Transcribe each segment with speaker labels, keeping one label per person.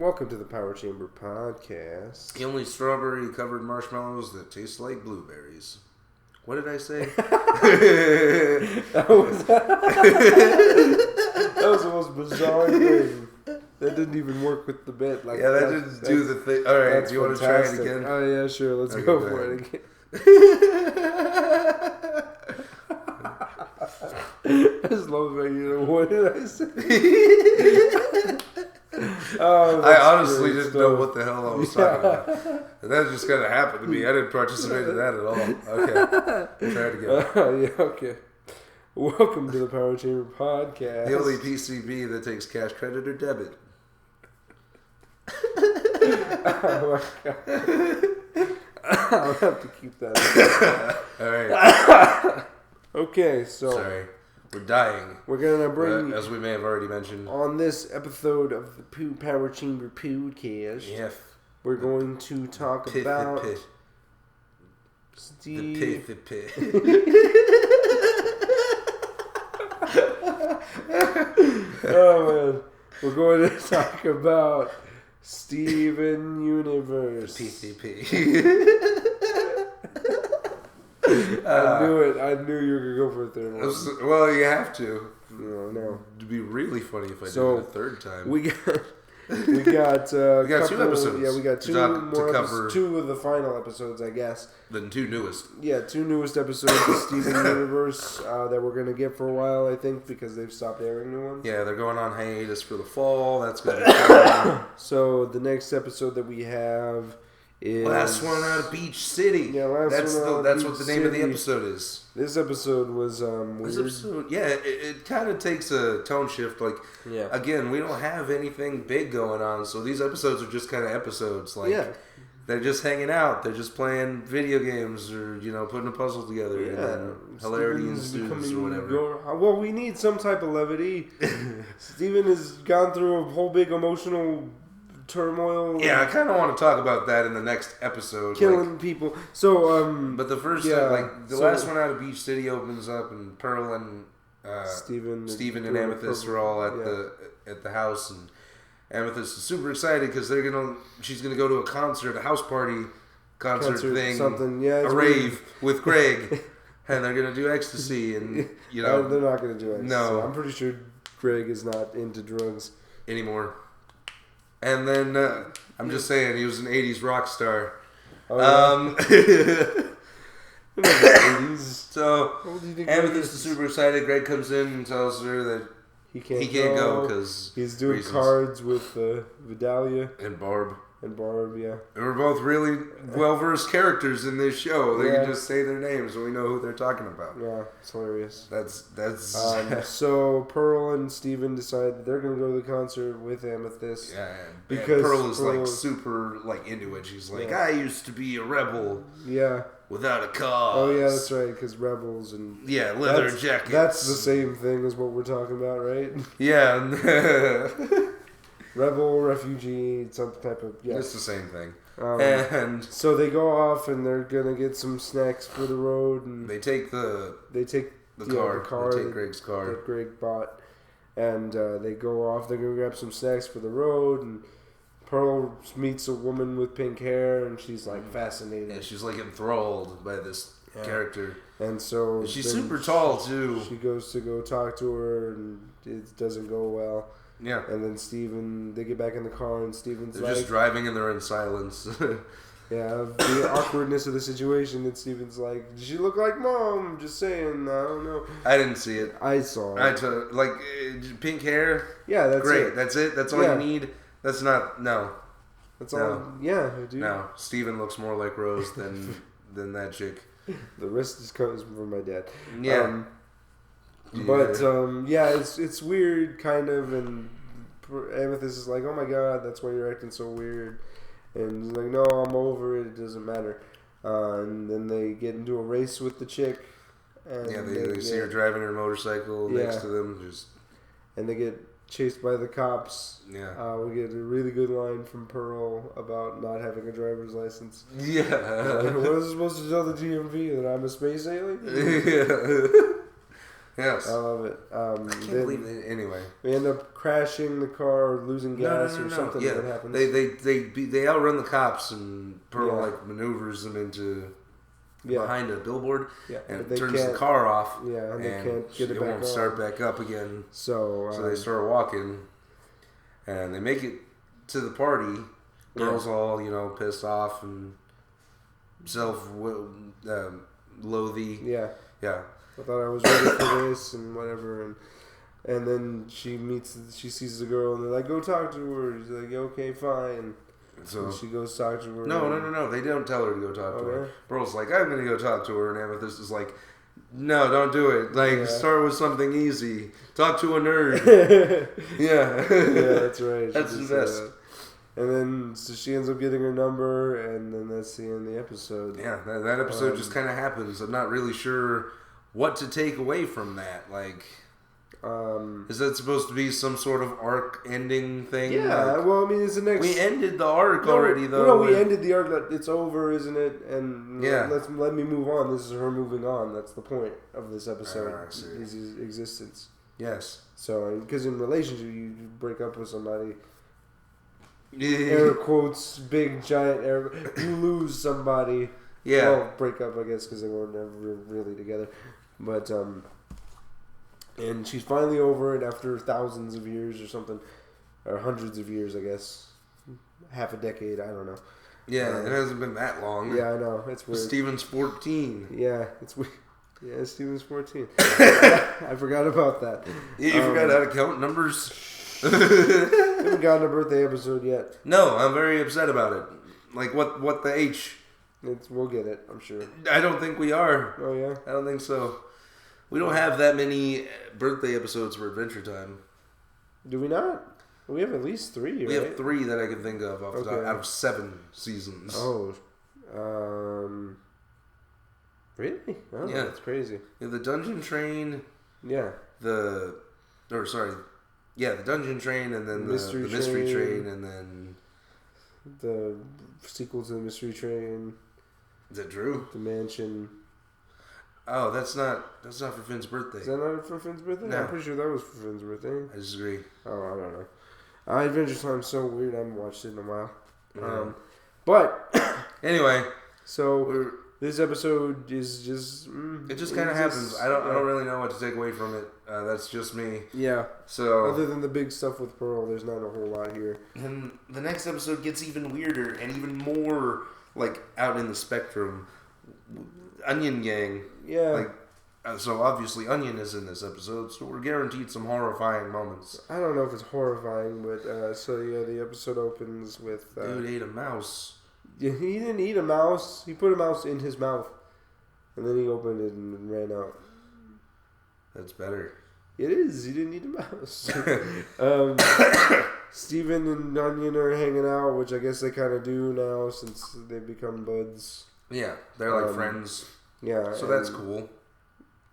Speaker 1: Welcome to the Power Chamber Podcast.
Speaker 2: The only strawberry-covered marshmallows that taste like blueberries. What did I say?
Speaker 1: that was the most bizarre thing. That didn't even work with the bit.
Speaker 2: Like, yeah, that didn't do the thing. All right, do you want to try it again?
Speaker 1: Oh, yeah, sure. Let's go for it again. I just love it. What did I say?
Speaker 2: I honestly didn't know what the hell I was talking about. And that just kind of happened to me. I didn't participate in that at all. Okay. Try it again.
Speaker 1: Yeah, okay. Welcome to the Power Chamber Podcast.
Speaker 2: The only PCP that takes cash, credit, or debit.
Speaker 1: Oh my God. I'll have to keep that.
Speaker 2: All right.
Speaker 1: Okay, so...
Speaker 2: Sorry. We're dying.
Speaker 1: We're going to bring...
Speaker 2: as we may have already mentioned.
Speaker 1: On this episode of the Power Chamber Podcast, we're going to talk about... Steve... Oh, man. We're going to talk about Steven Universe.
Speaker 2: PCP.
Speaker 1: I knew it. I knew you were going to go for a third one.
Speaker 2: Well, you have to.
Speaker 1: No.
Speaker 2: It'd be really funny if I did it a third time.
Speaker 1: We got
Speaker 2: we got two episodes.
Speaker 1: Yeah, we got two more episodes. Two of the final episodes, I guess.
Speaker 2: The two newest.
Speaker 1: Yeah, two newest episodes of Steven Universe that we're going to get for a while, I think, because they've stopped airing new ones.
Speaker 2: Yeah, they're going on hiatus for the fall. That's going to be fun.
Speaker 1: So the next episode that we have is...
Speaker 2: Last One Out of Beach City.
Speaker 1: Yeah,
Speaker 2: That's what the name of the episode is.
Speaker 1: This episode was weird.
Speaker 2: This episode, yeah, it kind of takes a tone shift. Like, again, we don't have anything big going on, so these episodes are just kind of episodes. Like, they're just hanging out. They're just playing video games or, putting a puzzle together. Yeah. And then hilarity ensues or whatever.
Speaker 1: Well, we need some type of levity. Steven has gone through a whole big emotional turmoil.
Speaker 2: Yeah, I kind of want to talk about that in the next episode.
Speaker 1: Killing people. So,
Speaker 2: but the first, last one out of Beach City opens up, and Pearl and Steven and Amethyst are all at the house, and Amethyst is super excited because she's gonna go to a concert, a house party concert thing,
Speaker 1: something, a
Speaker 2: rave with Greg, and they're gonna do ecstasy, and
Speaker 1: they're not gonna do ecstasy.
Speaker 2: No,
Speaker 1: I'm pretty sure Greg is not into drugs
Speaker 2: anymore. And then, I'm just saying, he was an 80s rock star.
Speaker 1: Oh,
Speaker 2: So, Amethyst is super excited. Greg comes in and tells her that he can't go because
Speaker 1: he's doing cards with Vidalia.
Speaker 2: And Barb,
Speaker 1: yeah.
Speaker 2: And we're both really well-versed characters in this show. They can just say their names and we know who they're talking about.
Speaker 1: Yeah, it's hilarious.
Speaker 2: That's
Speaker 1: so Pearl and Steven decide that they're going to go to the concert with Amethyst.
Speaker 2: Yeah, because Pearl is super into it. She's like, I used to be a rebel.
Speaker 1: Yeah. Without
Speaker 2: a cause.
Speaker 1: Oh, yeah, that's right, because rebels and...
Speaker 2: Yeah, leather jackets.
Speaker 1: That's the same thing as what we're talking about, right?
Speaker 2: Yeah.
Speaker 1: Rebel, refugee, some type of... Yeah.
Speaker 2: It's the same thing.
Speaker 1: And so they go off and they're going to get some snacks for the road. And
Speaker 2: they take the car. They take Greg's car.
Speaker 1: That Greg bought. And they go off. They're going to grab some snacks for the road. And Pearl meets a woman with pink hair, and she's fascinated.
Speaker 2: Yeah, she's enthralled by this character.
Speaker 1: And so
Speaker 2: she's super tall too.
Speaker 1: She goes to go talk to her, and it doesn't go well.
Speaker 2: Yeah.
Speaker 1: And then they get back in the car, and Steven's
Speaker 2: just driving, and they're in silence.
Speaker 1: Yeah, the awkwardness of the situation. And Steven's like, "Does she look like Mom?" Just saying, I don't know.
Speaker 2: I didn't see it.
Speaker 1: I saw it.
Speaker 2: Pink hair.
Speaker 1: Yeah, that's
Speaker 2: great.
Speaker 1: It.
Speaker 2: That's it. That's all you need. That's not
Speaker 1: That's all. Yeah, dude.
Speaker 2: No, Steven looks more like Rose than that chick.
Speaker 1: The rest is comes from my dad.
Speaker 2: Yeah.
Speaker 1: It's weird, kind of, and Amethyst is like, "Oh my God, that's why you're acting so weird," and he's like, "No, I'm over it. It doesn't matter." And then they get into a race with the chick. And
Speaker 2: they see her driving her motorcycle next to them,
Speaker 1: and they get chased by the cops.
Speaker 2: Yeah.
Speaker 1: We get a really good line from Pearl about not having a driver's license.
Speaker 2: Yeah.
Speaker 1: What was I supposed to tell the DMV? That I'm a space alien?
Speaker 2: Yeah. Yes.
Speaker 1: I love it.
Speaker 2: I can't believe it. Anyway.
Speaker 1: We end up crashing the car or losing gas or something that happens.
Speaker 2: They outrun the cops and Pearl like maneuvers them into behind a billboard and turns the car off.
Speaker 1: Yeah, and they can't get it back on. It won't
Speaker 2: start back up again.
Speaker 1: So
Speaker 2: they start walking and they make it to the party. Girls all, pissed off and loathy.
Speaker 1: Yeah.
Speaker 2: Yeah.
Speaker 1: I thought I was ready for this and whatever, and then she sees the girl and they're like, go talk to her. She's like, okay, fine. So she goes talk to her.
Speaker 2: No. They don't tell her to go talk to her. Pearl's like, I'm going to go talk to her, and Amethyst is like, no, don't do it. Like, start with something easy. Talk to a nerd.
Speaker 1: Yeah, that's right.
Speaker 2: That's the best.
Speaker 1: And then so she ends up getting her number, and then that's the end of the episode.
Speaker 2: Yeah, that episode just kind of happens. I'm not really sure what to take away from that. Like, is that supposed to be some sort of arc ending thing?
Speaker 1: Yeah, well, I mean, it's the next...
Speaker 2: We ended the arc already, though.
Speaker 1: No, we ended the arc. It's over, isn't it? And let me move on. This is her moving on. That's the point of this episode. His existence.
Speaker 2: Yes.
Speaker 1: So, because in relationship, you break up with somebody... air quotes, big giant air. You lose somebody.
Speaker 2: Yeah.
Speaker 1: Well, break up, I guess, because they weren't ever really together. But and she's finally over it after thousands of years or something, or hundreds of years, I guess, half a decade. I don't know.
Speaker 2: Yeah, it hasn't been that long.
Speaker 1: Yeah, I know. It's weird.
Speaker 2: Steven's 14.
Speaker 1: Yeah, it's weird. Yeah, Steven's 14. I forgot about that.
Speaker 2: Yeah, you forgot how to count numbers.
Speaker 1: Haven't gotten a birthday episode yet.
Speaker 2: No, I'm very upset about it. Like, what the H?
Speaker 1: We'll get it, I'm sure.
Speaker 2: I don't think we are.
Speaker 1: Oh, yeah?
Speaker 2: I don't think so. We don't have that many birthday episodes for Adventure Time.
Speaker 1: Do we not? We have at least 3, right?
Speaker 2: We have 3 that I can think of off the top, out of 7 seasons.
Speaker 1: Oh. Really? Oh, yeah. That's crazy.
Speaker 2: Yeah, the Dungeon Train.
Speaker 1: Yeah.
Speaker 2: The Dungeon Train, and then the Mystery Train, and then
Speaker 1: the sequel to the Mystery Train.
Speaker 2: Is that Drew?
Speaker 1: The Mansion.
Speaker 2: Oh, that's not for Finn's birthday.
Speaker 1: Is that not for Finn's birthday?
Speaker 2: No.
Speaker 1: I'm pretty sure that was for Finn's birthday.
Speaker 2: I disagree.
Speaker 1: Oh, I don't know. Adventure Time's so weird. I haven't watched it in a while. Mm-hmm. But
Speaker 2: anyway,
Speaker 1: so this episode is just...
Speaker 2: it just kind of happens. I don't really know what to take away from it. That's just me.
Speaker 1: Yeah.
Speaker 2: So
Speaker 1: other than the big stuff with Pearl, there's not a whole lot here.
Speaker 2: And the next episode gets even weirder and even more like out in the spectrum. Onion Gang.
Speaker 1: Yeah.
Speaker 2: So obviously Onion is in this episode, so we're guaranteed some horrifying moments.
Speaker 1: I don't know if it's horrifying, but the episode opens with...
Speaker 2: Dude ate a mouse.
Speaker 1: Yeah, he didn't eat a mouse. He put a mouse in his mouth. And then he opened it and ran out.
Speaker 2: That's better.
Speaker 1: It is. He didn't eat a mouse. Steven and Onion are hanging out, which I guess they kind of do now since they've become buds.
Speaker 2: Yeah, they're like friends.
Speaker 1: Yeah.
Speaker 2: So that's cool.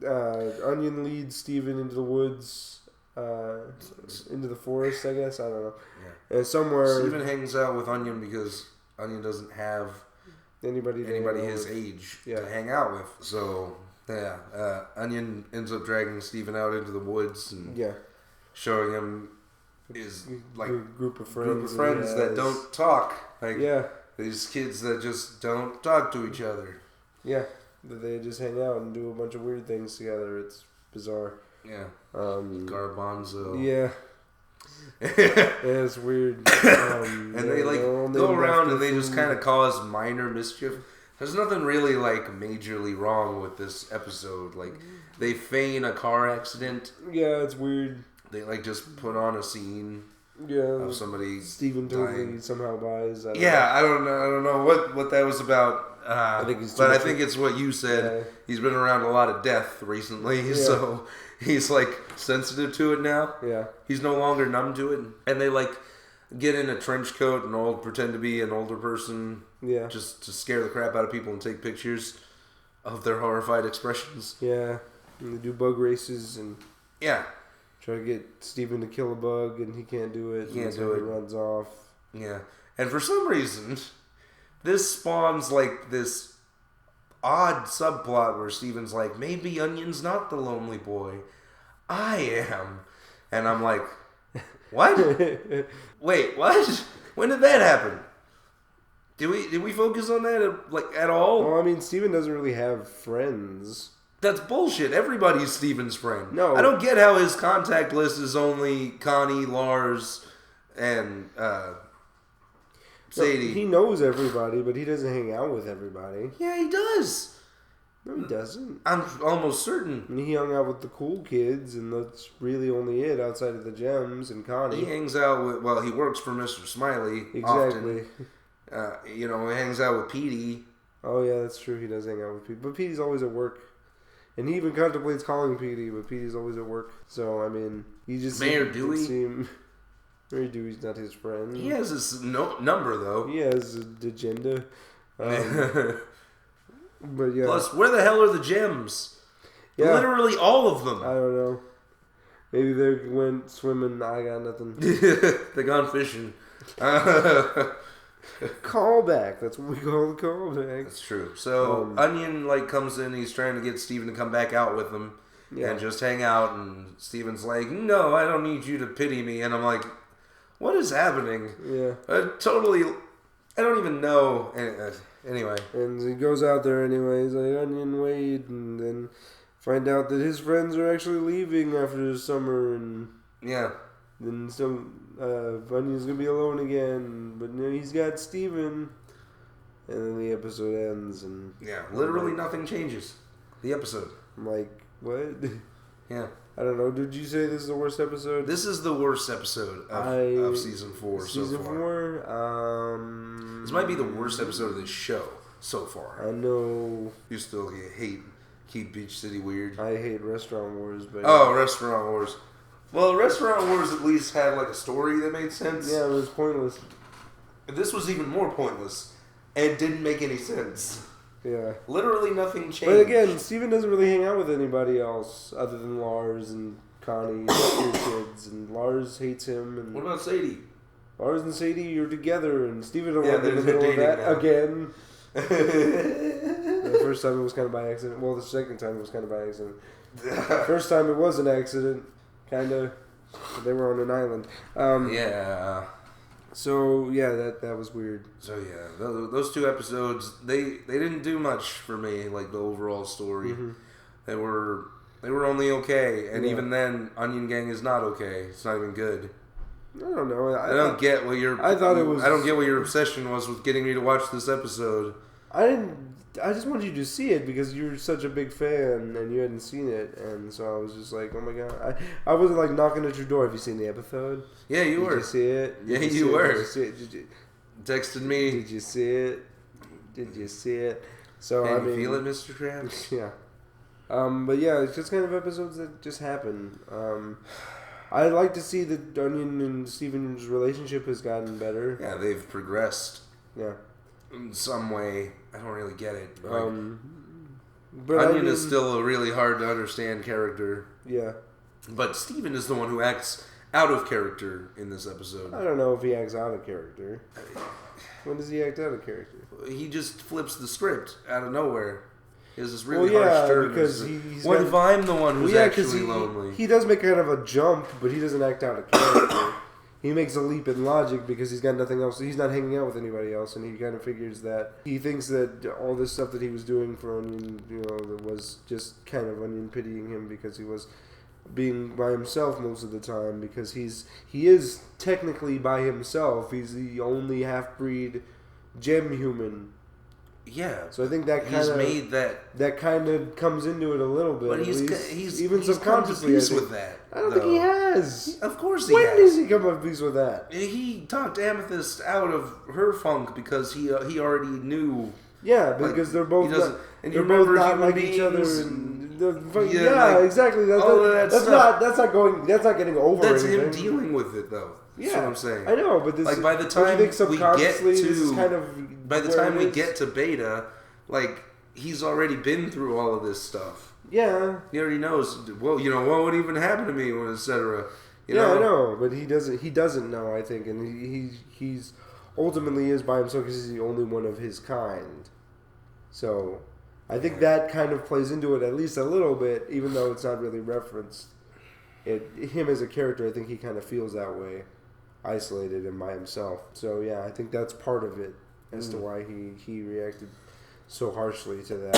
Speaker 1: Onion leads Steven into the woods, into the forest, I guess. I don't know.
Speaker 2: Yeah.
Speaker 1: Somewhere...
Speaker 2: Steven hangs out with Onion because Onion doesn't have anybody his age to hang out with. So, yeah. Onion ends up dragging Steven out into the woods and showing him his
Speaker 1: group of friends
Speaker 2: that don't talk. These kids that just don't talk to each other.
Speaker 1: Yeah. They just hang out and do a bunch of weird things together. It's bizarre.
Speaker 2: Yeah. Garbanzo.
Speaker 1: Yeah. It's weird.
Speaker 2: And they go around and they just kind of cause minor mischief. There's nothing really majorly wrong with this episode. They feign a car accident.
Speaker 1: Yeah, it's weird.
Speaker 2: They just put on a scene.
Speaker 1: Yeah,
Speaker 2: of somebody.
Speaker 1: Steven totally somehow buys.
Speaker 2: I don't know what that was about. I think it's what you said. Yeah. He's been around a lot of death recently, so he's sensitive to it now.
Speaker 1: Yeah,
Speaker 2: he's no longer numb to it, and they get in a trench coat and pretend to be an older person.
Speaker 1: Yeah,
Speaker 2: just to scare the crap out of people and take pictures of their horrified expressions.
Speaker 1: Yeah, and they do bug races and try to get Steven to kill a bug, and he can't do it. He runs off.
Speaker 2: Yeah, and for some reason, this spawns this odd subplot where Steven's like, maybe Onion's not the lonely boy. I am. And I'm like, what? Wait, what? When did that happen? Did we focus on that at all?
Speaker 1: Well, I mean, Steven doesn't really have friends.
Speaker 2: That's bullshit. Everybody's Steven's friend.
Speaker 1: No.
Speaker 2: I don't get how his contact list is only Connie, Lars, and Sadie.
Speaker 1: No, he knows everybody, but he doesn't hang out with everybody.
Speaker 2: Yeah, he does.
Speaker 1: No, he doesn't.
Speaker 2: I'm almost certain.
Speaker 1: And he hung out with the cool kids, and that's really only it outside of the Gems and Connie.
Speaker 2: He hangs out with, well, he works for Mr. Smiley.
Speaker 1: Exactly.
Speaker 2: Often. He hangs out with Petey.
Speaker 1: Oh, yeah, that's true. He does hang out with Petey. But Petey's always at work. And he even contemplates calling Petey, but Petey's always at work. So, I mean, he just...
Speaker 2: Mayor Dewey?
Speaker 1: Mayor Dewey's not his friend.
Speaker 2: He has his number, though.
Speaker 1: He has an agenda. But, yeah.
Speaker 2: Plus, where the hell are the Gems?
Speaker 1: Yeah.
Speaker 2: Literally all of them.
Speaker 1: I don't know. Maybe they went swimming. I got nothing.
Speaker 2: They gone fishing.
Speaker 1: Callback. That's what we call the callback.
Speaker 2: That's true. So Onion comes in. He's trying to get Steven to come back out with him and just hang out. And Steven's like, "No, I don't need you to pity me." And I'm like, "What is happening?"
Speaker 1: Yeah.
Speaker 2: I don't even know. Anyway.
Speaker 1: And he goes out there anyway. He's like, Onion, wait, and then find out that his friends are actually leaving after the summer, and then Onion's gonna be alone again, but he's got Steven. And then the episode ends, and
Speaker 2: literally nothing changes. The episode.
Speaker 1: I'm like, what?
Speaker 2: Yeah.
Speaker 1: I don't know. Did you say this is the worst episode?
Speaker 2: This is the worst episode of season 4 so far.
Speaker 1: Season 4?
Speaker 2: This might be the worst episode of this show so far.
Speaker 1: I know.
Speaker 2: You still hate Keep Beach City weird.
Speaker 1: I hate Restaurant Wars, but...
Speaker 2: Oh, Restaurant Wars. Well, Restaurant Wars at least had a story that made sense.
Speaker 1: Yeah, it was pointless.
Speaker 2: This was even more pointless. And didn't make any sense.
Speaker 1: Yeah.
Speaker 2: Literally nothing changed.
Speaker 1: But again, Steven doesn't really hang out with anybody else other than Lars and Connie and the kids. And Lars hates him. And
Speaker 2: what about Sadie?
Speaker 1: Lars and Sadie are together, and Steven don't want to be in the
Speaker 2: they're
Speaker 1: middle of that
Speaker 2: now.
Speaker 1: again. The first time it was kind of by accident. Well, the second time it was kind of by accident. First time it was an accident, kind of. They were on an island. So yeah, that was weird.
Speaker 2: So yeah, those 2 episodes they didn't do much for me. The overall story, they were only okay, and even then, Onion Gang is not okay. It's not even good.
Speaker 1: I don't know.
Speaker 2: I don't get what your.
Speaker 1: I thought it was.
Speaker 2: I don't get what your obsession was with getting me to watch this episode.
Speaker 1: I just wanted you to see it because you're such a big fan and you hadn't seen it, and so I was just like, oh my god. I wasn't knocking at your door. Have you seen the episode?
Speaker 2: Yeah, you were.
Speaker 1: Did you see it?
Speaker 2: You were.
Speaker 1: Did you see it?
Speaker 2: Texted me.
Speaker 1: Did you see it? Did you see it? So
Speaker 2: Can you feel it, Mr. Krabs?
Speaker 1: Yeah. But yeah, it's just kind of episodes that just happen. I'd like to see that Onion and Steven's relationship has gotten better.
Speaker 2: Yeah, they've progressed.
Speaker 1: Yeah.
Speaker 2: In some way. I don't really get it.
Speaker 1: But
Speaker 2: Onion is still a really hard to understand character.
Speaker 1: Yeah.
Speaker 2: But Steven is the one who acts out of character in this episode.
Speaker 1: I don't know if he acts out of character. When does he act out of character?
Speaker 2: He just flips the script out of nowhere. He has this really harsh turn.
Speaker 1: Because
Speaker 2: what if I'm the one who's actually lonely?
Speaker 1: He does make kind of a jump, but he doesn't act out of character. He makes a leap in logic because he's got nothing else. He's not hanging out with anybody else, and he kind of figures that he thinks that all this stuff that he was doing for Onion, was just kind of Onion pitying him because he was being by himself most of the time. Because he is technically by himself. He's the only half-breed gem human.
Speaker 2: Yeah.
Speaker 1: So I think that kind of
Speaker 2: made
Speaker 1: that kind of comes into it a little bit.
Speaker 2: But he's
Speaker 1: even subconsciously
Speaker 2: come to peace with that.
Speaker 1: I don't think he has.
Speaker 2: Of course he has.
Speaker 1: When does he come to peace with that?
Speaker 2: He talked Amethyst out of her funk because he already knew.
Speaker 1: Yeah, because they're both not like each other. Exactly. That's not getting over.
Speaker 2: That's
Speaker 1: anything.
Speaker 2: him dealing with it though. That's what I'm saying.
Speaker 1: I know, but this
Speaker 2: by the time we get to Beta, he's already been through all of this stuff.
Speaker 1: Yeah,
Speaker 2: he already knows. Well, what would even happen to me, etc.
Speaker 1: I know, but he doesn't know. I think, and he's ultimately is by himself because he's the only one of his kind. So, I think that kind of plays into it at least a little bit, even though it's not really referenced. Him as a character, I think he kind of feels that way, isolated and by himself. So yeah, I think that's part of it as to why he reacted so harshly to that.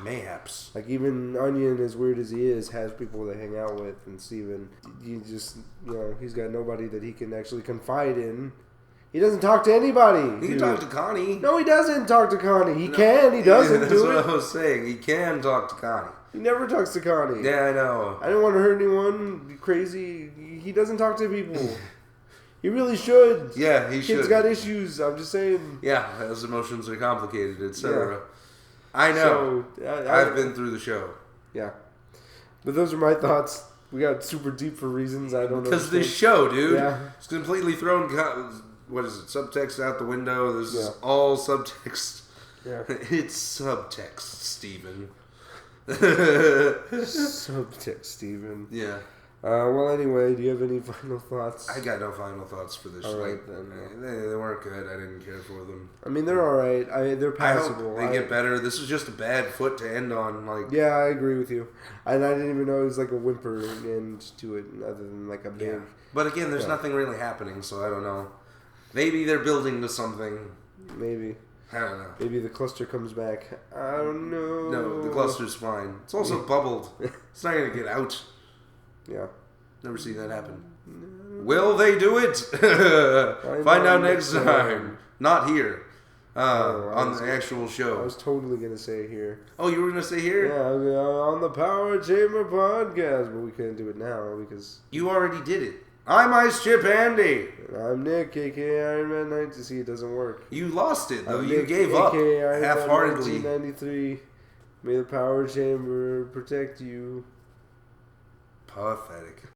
Speaker 2: Mayhaps.
Speaker 1: Like even Onion, as weird as he is, has people to hang out with, and Steven, he's got nobody that he can actually confide in. He doesn't talk to anybody.
Speaker 2: He can talk to Connie.
Speaker 1: No, he doesn't talk to Connie. He doesn't
Speaker 2: That's
Speaker 1: do it.
Speaker 2: That's what I was saying. He can talk to Connie.
Speaker 1: He never talks to Connie.
Speaker 2: Yeah, I know.
Speaker 1: I don't want to hurt anyone crazy. He doesn't talk to people. He really should.
Speaker 2: Yeah, he should.
Speaker 1: Kid's got issues. I'm just saying.
Speaker 2: Yeah, his emotions are complicated, etc. Yeah. I know. So, I've been through the show.
Speaker 1: Yeah. But those are my thoughts. We got super deep for reasons I don't know.
Speaker 2: Because this show, dude, it's completely thrown, what is it, subtext out the window. This is all subtext.
Speaker 1: Yeah.
Speaker 2: It's subtext, Steven.
Speaker 1: Subtext, Steven.
Speaker 2: Yeah.
Speaker 1: Well, anyway, do you have any final thoughts?
Speaker 2: I got no final thoughts for this.
Speaker 1: All right, then.
Speaker 2: They weren't good. I didn't care for them.
Speaker 1: I mean, they're all right. They're passable.
Speaker 2: I hope they get better. This is just a bad foot to end on.
Speaker 1: Yeah, I agree with you. And I didn't even know it was like a whimper end to it, other than like a big. Yeah.
Speaker 2: But again, there's nothing really happening, so I don't know. Maybe they're building to something.
Speaker 1: Maybe.
Speaker 2: I don't know.
Speaker 1: Maybe the cluster comes back. I don't know.
Speaker 2: No, the cluster's fine. It's also bubbled. It's not going to get out.
Speaker 1: Yeah.
Speaker 2: Never seen that happen. Will they do it? Find out next time. Not here. On the actual show.
Speaker 1: I was totally going to say here.
Speaker 2: Oh, you were going to say here?
Speaker 1: Yeah, on the Power Chamber podcast. But we couldn't do it now because...
Speaker 2: You already did it. I'm Ice Chip Andy.
Speaker 1: And I'm Nick, a.k.a. Iron Man 9. To see, it doesn't work.
Speaker 2: You lost it, though.
Speaker 1: I'm
Speaker 2: you
Speaker 1: Nick,
Speaker 2: gave up
Speaker 1: half-heartedly. 1993. May the Power Chamber protect you.
Speaker 2: Pathetic.